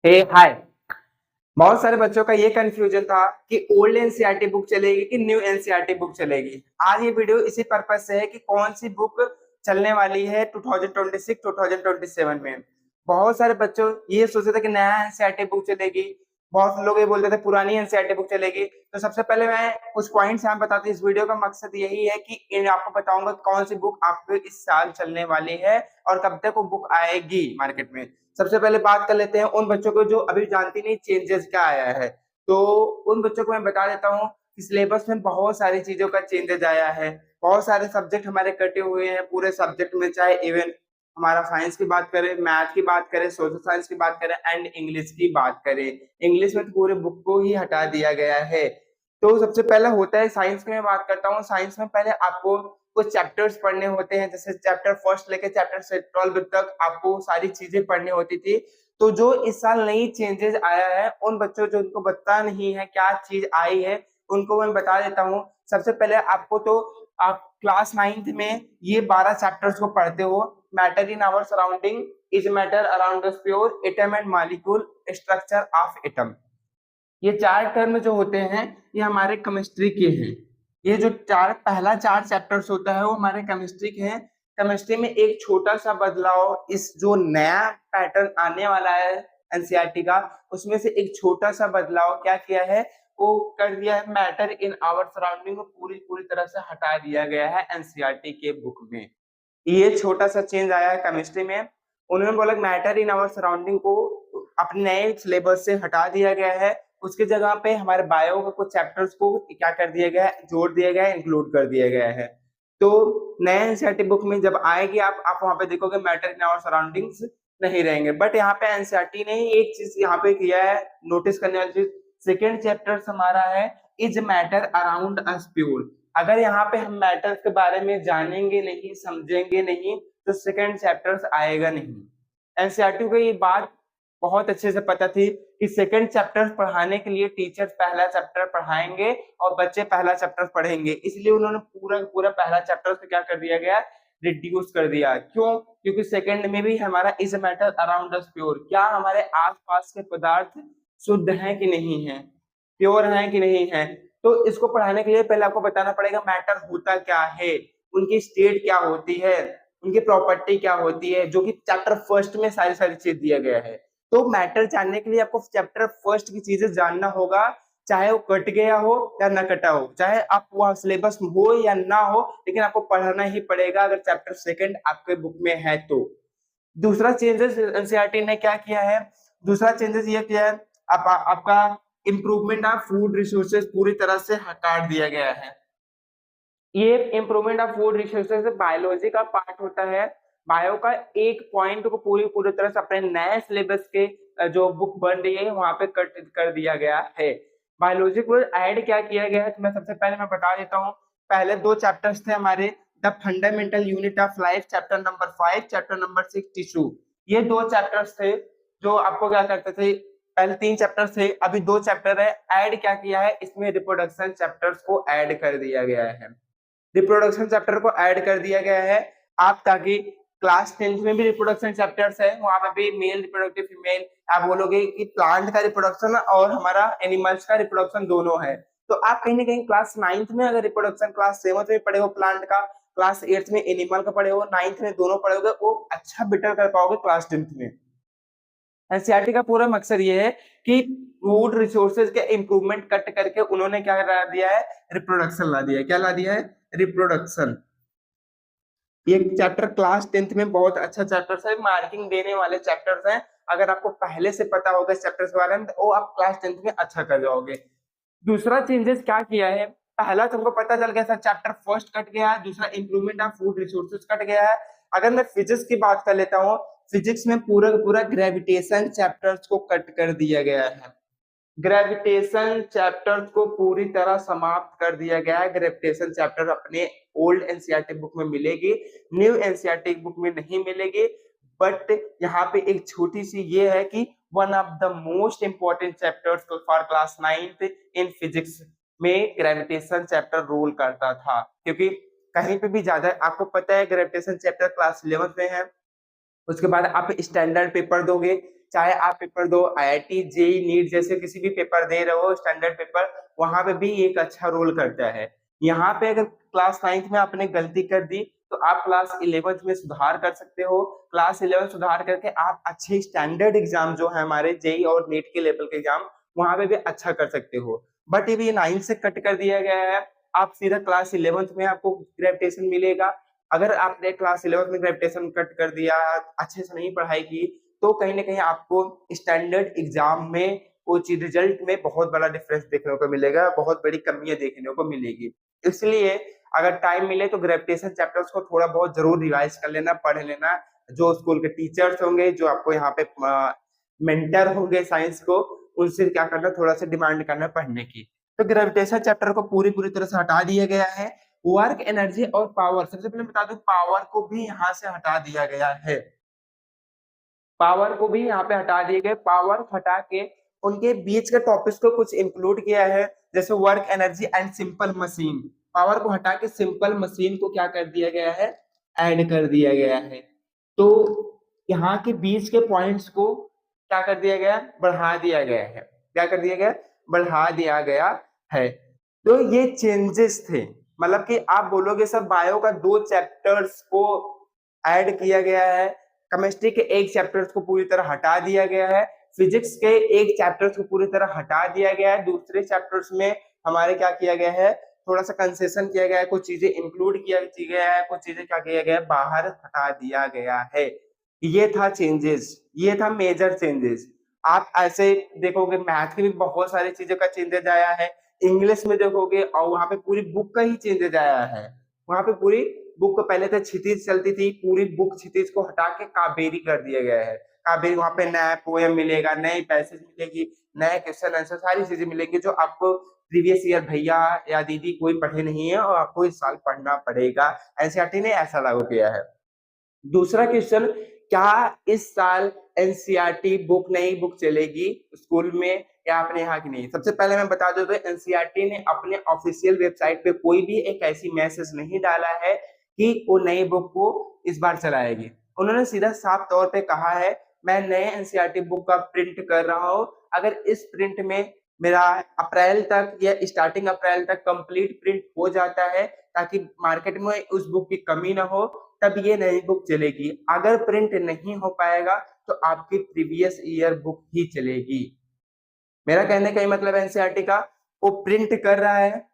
हाय। बहुत सारे बच्चों का ये कंफ्यूजन था कि ओल्ड एनसीईआरटी बुक चलेगी कि न्यू एनसीईआरटी बुक चलेगी। आज ये वीडियो इसी पर्पज से है कि कौन सी बुक चलने वाली है 2026 2027 में। बहुत सारे बच्चों ये सोचते थे कि नया एनसीईआरटी बुक चलेगी, बहुत लोग ये बोलते थे पुरानी एनसीईआरटी बुक चलेगी। तो सबसे पहले मैं कुछ पॉइंट्स यहाँ बताता हूँ। इस वीडियो का मकसद यही है कि आपको बताऊंगा कौन सी बुक आपको इस साल चलने वाली है और कब तक वो बुक आएगी मार्केट में। सबसे पहले बात कर लेते हैं उन बच्चों को जो अभी जानती नहीं चेंजेस क्या आया है। तो उन बच्चों को मैं बता देता हूँ कि सिलेबस में बहुत सारी चीजों का चेंजेस आया है। बहुत सारे सब्जेक्ट हमारे कटे हुए हैं पूरे सब्जेक्ट में, चाहे इवन हमारा साइंस की बात करें, मैथ की बात करें, सोशल साइंस की बात करें एंड इंग्लिश की बात करें। इंग्लिश में तो पूरे बुक को ही हटा दिया गया है। तो सबसे पहले होता है साइंस की मैं बात करता हूँ। साइंस में पहले आपको कुछ चैप्टर्स पढ़ने होते हैं, जैसे चैप्टर फर्स्ट लेके चैप्टर 12 तक आपको सारी चीजें पढ़नी होती थी। तो जो इस साल नई चेंजेस आया है उन बच्चों जो उनको पता नहीं है क्या चीज आई है उनको मैं बता देता हूँ। सबसे पहले आपको तो आप क्लास 9th में ये 12 चैप्टर्स को पढ़ते हो। Matter in our surrounding, is matter around us pure, atom and molecule, structure of atom. ये चार टर्म जो होते हैं ये हमारे केमिस्ट्री के हैं। ये जो पहला चार चैप्टर्स होता है वो हमारे केमिस्ट्री के हैं। केमिस्ट्री में एक छोटा सा बदलाव, इस जो नया पैटर्न आने वाला है एनसीईआरटी का, उसमें से एक छोटा सा बदलाव क्या किया है, वो कर दिया है मैटर इन आवर सराउंडिंग को पूरी पूरी तरह से हटा दिया गया है एनसीईआरटी के बुक में। ये छोटा सा चेंज आया है केमिस्ट्री में। उन्होंने बोला मैटर इन आवर सराउंडिंग को अपने नए सिलेबस से हटा दिया गया है। उसकी जगह पे हमारे बायो के कुछ चैप्टर्स को क्या कर दिया गया है, जोड़ दिया गया है, इंक्लूड कर दिया गया है। तो नए एनसीईआरटी बुक में जब आएगी आप वहां पे देखोगे मैटर इन आवर सराउंडिंग्स नहीं रहेंगे। बट यहाँ पे एनसीईआरटी ने एक चीज यहाँ पे किया है नोटिस करने वाली चीज, सेकेंड चैप्टर हमारा है is matter around us pure. अगर यहाँ पे हम मैटर के बारे में जानेंगे नहीं, समझेंगे नहीं, तो सेकंड चैप्टर्स आएगा नहीं। एनसीईआरटी को ये बात बहुत अच्छे से पता थी कि सेकंड चैप्टर पढ़ाने के लिए टीचर्स पहला चैप्टर पढ़ाएंगे और बच्चे पहला चैप्टर पढ़ेंगे, इसलिए उन्होंने पूरा पूरा पहला चैप्टर को क्या कर दिया गया, रिड्यूस कर दिया। क्यों? क्योंकि सेकंड में भी हमारा is matter around us pure, क्या हमारे आसपास के पदार्थ शुद्ध हैं कि नहीं है, प्योर हैं कि नहीं है। तो इसको पढ़ाने के लिए पहले आपको बताना पड़ेगा मैटर होता क्या है, उनकी स्टेट क्या होती है, उनकी प्रॉपर्टी क्या होती है, जो कि चैप्टर फर्स्ट में सारी सारी चीज दिया गया है। तो मैटर जानने के लिए आपको चैप्टर फर्स्ट की चीजें जानना होगा, चाहे वो कट गया हो या ना कटा हो, चाहे आप वह सिलेबस हो या ना हो, लेकिन आपको पढ़ना ही पड़ेगा अगर चैप्टर सेकंड आपके बुक में है तो। दूसरा चेंजेस एनसीईआरटी ने क्या किया है, दूसरा चेंजेस ये किया है आपका इम्प्रूवमेंट ऑफ फूड रिसोर्सेज पूरी तरह से काट दिया गया है। ये improvement of food resources biology का पार्ट होता है। बायो का एक पॉइंट को पूरी पूरी तरह से अपने नए सिलेबस के जो बुक बन रही है वहां पे कट कर दिया गया है। बायोलॉजी को ऐड क्या किया गया है तो मैं सबसे पहले मैं बता देता हूँ। पहले दो चैप्टर्स थे हमारे, the fundamental unit of life chapter number 5, chapter number 6 tissue. ये दो चैप्टर्स थे जो आपको क्या करते थे, पहले तीन चैप्टर थे, अभी दो चैप्टर है। ऐड क्या किया है, इसमें रिप्रोडक्शन चैप्टर्स को ऐड कर दिया गया है। रिप्रोडक्शन चैप्टर को ऐड कर दिया गया है आप, ताकि क्लास 10th में भी रिप्रोडक्शन चैप्टर्स है, वहां पे भी मेल रिप्रोडक्टिव फीमेल, आप बोलोगे कि प्लांट का रिप्रोडक्शन और हमारा एनिमल्स का रिप्रोडक्शन दोनों है। तो आप कहीं ना कहीं क्लास 9th में अगर रिप्रोडक्शन क्लास 7th में पढ़े हो प्लांट का, क्लास 8th में एनिमल का पढ़े हो, 9th में दोनों पढ़े हो, वो अच्छा बेटर कर पाओगे क्लास 10th में। एनसीईआरटी का पूरा मकसद ये है कि फूड रिसोर्सेज के इंप्रूवमेंट कट करके उन्होंने क्या ला दिया है, रिप्रोडक्शन ला दिया है। क्या ला दिया है, रिप्रोडक्शन। ये चैप्टर क्लास 10th में बहुत अच्छा चैप्टर है, मार्किंग देने वाले चैप्टर्स हैं। अगर आपको पहले से पता होगा इस चैप्टर के बारे में तो आप क्लास 10th में अच्छा कर जाओगे। दूसरा चेंजेस क्या किया है, पहला तुमको पता चल गया था चैप्टर फर्स्ट कट गया है, दूसरा improvement of food resources cut गया है। अगर मैं फिजिक्स की बात कर लेता हूँ, फिजिक्स में पूरा पूरा ग्रेविटेशन चैप्टर्स को कट कर दिया गया है। ग्रेविटेशन चैप्टर को पूरी तरह समाप्त कर दिया गया है। ग्रेविटेशन चैप्टर अपने ओल्ड एनसीईआरटी बुक में मिलेगी, न्यू एनसीईआरटी बुक में नहीं मिलेगी। बट यहाँ पे एक छोटी सी ये है कि one of the most important chapters for class 9th in physics में ग्रेविटेशन चैप्टर रोल करता था, क्योंकि कहीं पे भी ज्यादा आपको पता है ग्रेविटेशन चैप्टर क्लास 11th में है। उसके बाद आप स्टैंडर्ड पेपर दोगे, चाहे आप पेपर दो आईआईटी जेई नीट जैसे किसी भी पेपर दे रहे हो स्टैंडर्ड पेपर, वहां पे भी एक अच्छा रोल करता है। यहाँ पे अगर क्लास 9th में आपने गलती कर दी तो आप क्लास 11th में सुधार कर सकते हो। क्लास 11 सुधार करके आप अच्छे स्टैंडर्ड एग्जाम जो है हमारे जेई और नीट के लेवल के एग्जाम, वहां पे भी अच्छा कर सकते हो। बट ये 9th से कट कर दिया गया है, आप सीधा क्लास 11th में आपको ग्रेविटेशन मिलेगा। अगर आपने क्लास 11th में ग्रेविटेशन कट कर दिया, अच्छे से नहीं पढ़ाई की, तो कहीं ना कहीं आपको स्टैंडर्ड एग्जाम में वो चीज रिजल्ट में बहुत बड़ा डिफरेंस देखने को मिलेगा, बहुत बड़ी कमियां देखने को मिलेगी। इसलिए अगर टाइम मिले तो ग्रेविटेशन चैप्टर्स को थोड़ा बहुत जरूर रिवाइज कर लेना, पढ़ लेना। जो स्कूल के टीचर्स होंगे, जो आपको यहाँ पे मेंटर होंगे साइंस को, उनसे क्या करना, थोड़ा सा डिमांड करना पढ़ने की। तो ग्रेविटेशन चैप्टर को पूरी पूरी तरह से हटा दिया गया है। वर्क, एनर्जी और पावर, सबसे पहले बता दूं पावर को भी यहाँ से हटा दिया गया है। पावर को भी यहाँ पे हटा दिए गए, पावर हटा के उनके बीच के टॉपिक्स को कुछ इंक्लूड किया है, जैसे work, energy and simple machine. Power को हटा के सिंपल मशीन को क्या कर दिया गया है, ऐड कर दिया गया है। तो यहाँ के बीच के पॉइंट्स को क्या कर दिया गया, बढ़ा दिया गया है। क्या कर दिया गया, बढ़ा दिया गया है। तो ये चेंजेस थे, मतलब कि आप बोलोगे सर बायो का 2 चैप्टर्स को ऐड किया गया है, केमिस्ट्री के 1 चैप्टर्स को पूरी तरह हटा दिया गया है, फिजिक्स के 1 चैप्टर्स को पूरी तरह हटा दिया गया है, दूसरे चैप्टर्स में हमारे क्या किया गया है, थोड़ा सा कंसेशन किया गया है, कुछ चीजें इंक्लूड किया गया है, कुछ चीजें क्या किया गया है, बाहर हटा दिया गया है। ये था चेंजेस, ये था मेजर चेंजेस। आप ऐसे देखोगे मैथ के भी बहुत सारी चीजों का चेंजेस आया है, इंग्लिश में देखोगे और वहां पे पूरी बुक का ही चेंजेस आया है। वहां पे पूरी बुक पहले तो क्षितिज चलती थी, पूरी बुक क्षितिज को हटा के कावेरी कर दिया गया है। कावेरी, वहां पे नया पोएम मिलेगा, नई पैसेज मिलेगी, नए क्वेश्चन आंसर, सारी चीजें मिलेगी जो आपको प्रीवियस ईयर भैया या दीदी कोई पढ़े नहीं है और आपको इस साल पढ़ना पड़ेगा। एनसीईआरटी ने ऐसा लागू किया है। दूसरा क्वेश्चन, क्या इस साल एनसीईआरटी बुक नई बुक चलेगी स्कूल में या अपने यहाँ की नहीं? सबसे पहले मैं बता दूं तो एनसीईआरटी ने अपने ऑफिशियल वेबसाइट पे कोई भी एक ऐसी मैसेज नहीं डाला है कि वो नई बुक को इस बार चलाएगी। उन्होंने सीधा साफ तौर पे कहा है, मैं नए एनसीईआरटी बुक का प्रिंट कर रहा हूँ, अगर इस प्रिंट में मेरा अप्रैल तक या स्टार्टिंग अप्रैल तक कंप्लीट प्रिंट हो जाता है ताकि मार्केट में उस बुक की कमी ना हो, तब ये नई बुक चलेगी। अगर प्रिंट नहीं हो पाएगा तो आपकी प्रीवियस ईयर बुक ही चलेगी। मेरा कहने का मतलब एनसीईआरटी का वो प्रिंट कर रहा है,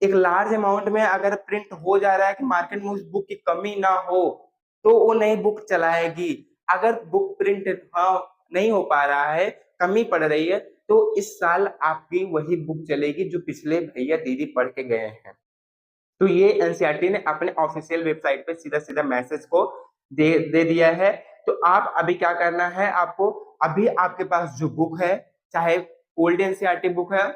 एक लार्ज अमाउंट में अगर प्रिंट हो जा रहा है कि मार्केट में उस बुक की कमी ना हो तो वो नई बुक चलाएगी। अगर बुक प्रिंट नहीं हो पा रहा है, कमी पड़ रही है, तो इस साल आपकी वही बुक चलेगी जो पिछले भैया दीदी पढ़ के गए हैं। तो ये एनसीईआरटी ने अपने ऑफिशियल वेबसाइट पे सीधा सीधा मैसेज को दे दिया है। तो आप अभी क्या करना है, आपको अभी आपके पास जो बुक है, चाहे ओल्ड एनसीईआरटी बुक है,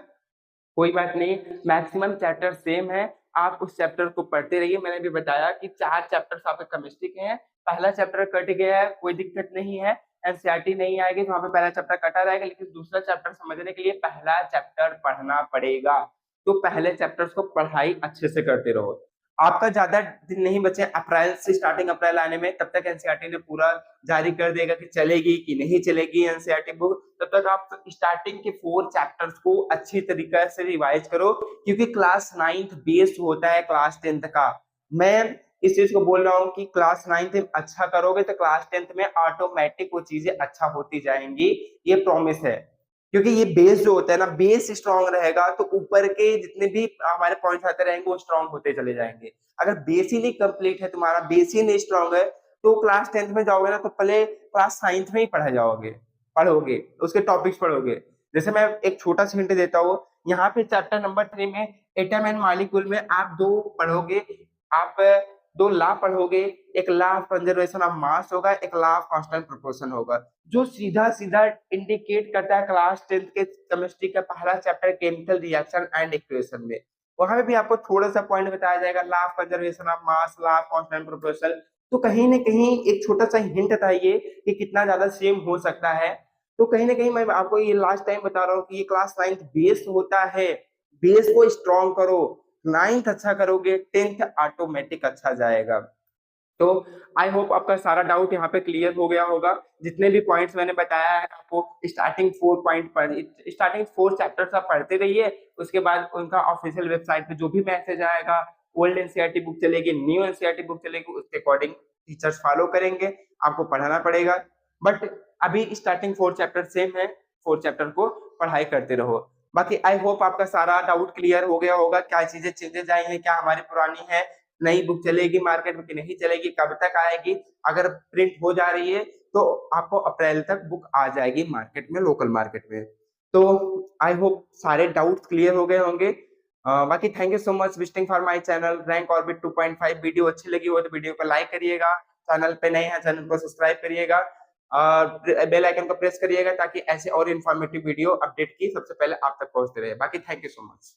कोई बात नहीं, मैक्सिमम चैप्टर सेम है, आप उस चैप्टर को पढ़ते रहिए। मैंने भी बताया कि 4 चैप्टर्स आपके केमिस्ट्री के हैं, पहला चैप्टर कट गया है, कोई दिक्कत नहीं है, एनसीईआरटी नहीं आएगी तो वहां पे पहला चैप्टर कटा रहेगा, लेकिन दूसरा चैप्टर समझने के लिए पहला चैप्टर पढ़ना पड़ेगा। तो पहले चैप्टर्स को पढ़ाई अच्छे से करते रहो। आपका ज्यादा दिन नहीं बचे अप्रैल से, स्टार्टिंग अप्रैल आने में, तब तक एनसीईआरटी ने पूरा जारी कर देगा कि चलेगी कि नहीं चलेगी एनसीईआरटी बुक। तब तक आप स्टार्टिंग के 4 चैप्टर्स को अच्छी तरीके से रिवाइज करो, क्योंकि क्लास 9th बेस्ड होता है क्लास 10th का। मैं इस चीज को बोल रहा हूँ कि क्लास 9th में अच्छा करोगे तो क्लास 10th में ऑटोमेटिक वो चीजें अच्छा होती जाएंगी, ये प्रॉमिस है। क्योंकि ये बेस जो होता है ना, बेस स्ट्रांग रहेगा तो ऊपर के जितने भी हमारे पॉइंट्स आते रहेंगे वो स्ट्रांग होते चले जाएंगे। अगर बेस ही नहीं कंप्लीट है, तुम्हारा बेस ही नहीं स्ट्रांग है, तो क्लास 10th में जाओगे ना तो पहले क्लास 9th में ही पढ़ोगे उसके टॉपिक्स पढ़ोगे। जैसे मैं एक छोटा सा हिंट देता हूँ, यहाँ पे चैप्टर नंबर 3 में एटम एंड मॉलिक्यूल में आप 2 पढ़ोगे, आप 2 लॉ पढ़ोगे, एक law of conservation of mass होगा, एक लॉ ऑफ कांस्टेंट प्रोपोर्शन होगा, जो सीधा सीधा इंडिकेट करता है क्लास 10th के केमिस्ट्री का पहला chapter chemical reaction and equation में। वहां पे भी आपको थोड़ा सा पॉइंट बताया जाएगा, law of conservation of mass, law of constant proportion. तो कहीं ना कहीं एक छोटा सा हिंट था ये कि कितना ज्यादा सेम हो सकता है। तो कहीं ना कहीं मैं आपको ये लास्ट टाइम बता रहा हूँ कि ये क्लास 9th बेस होता है, बेस को स्ट्रॉन्ग करो, 9th अच्छा करोगे 10th ऑटोमेटिक अच्छा जाएगा। तो आई होप आपका सारा डाउट यहाँ पे क्लियर हो गया होगा। जितने भी पॉइंट्स मैंने बताया है आपको, स्टार्टिंग 4 चैप्टर्स आप पढ़ते रहिए। उसके बाद उनका ऑफिशियल वेबसाइट पे जो भी मैसेज आएगा, ओल्ड एनसीईआरटी बुक चलेगी, न्यू एनसीईआरटी बुक चलेगी, उसके अकॉर्डिंग टीचर्स फॉलो करेंगे, आपको पढ़ाना पड़ेगा। बट अभी स्टार्टिंग 4 चैप्टर सेम है, 4 चैप्टर को पढ़ाई करते रहो। बाकी आई होप आपका सारा डाउट क्लियर हो गया होगा, क्या चीजें चेंजेस आई हैं, क्या हमारी पुरानी है, नई बुक चलेगी मार्केट में कि नहीं चलेगी, कब तक आएगी। अगर प्रिंट हो जा रही है तो आपको अप्रैल तक बुक आ जाएगी मार्केट में, लोकल मार्केट में। तो आई होप सारे डाउट्स क्लियर हो गए होंगे। बाकी thank you so much visiting for my channel rank orbit 2.5। Video अच्छी लगी हो तो वीडियो को लाइक करिएगा, चैनल पे नए हैं चैनल को सब्सक्राइब करिएगा और बेल आइकन को प्रेस करिएगा ताकि ऐसे और इन्फॉर्मेटिव वीडियो अपडेट की सबसे पहले आप तक पहुंचते रहे। बाकी थैंक यू सो मच।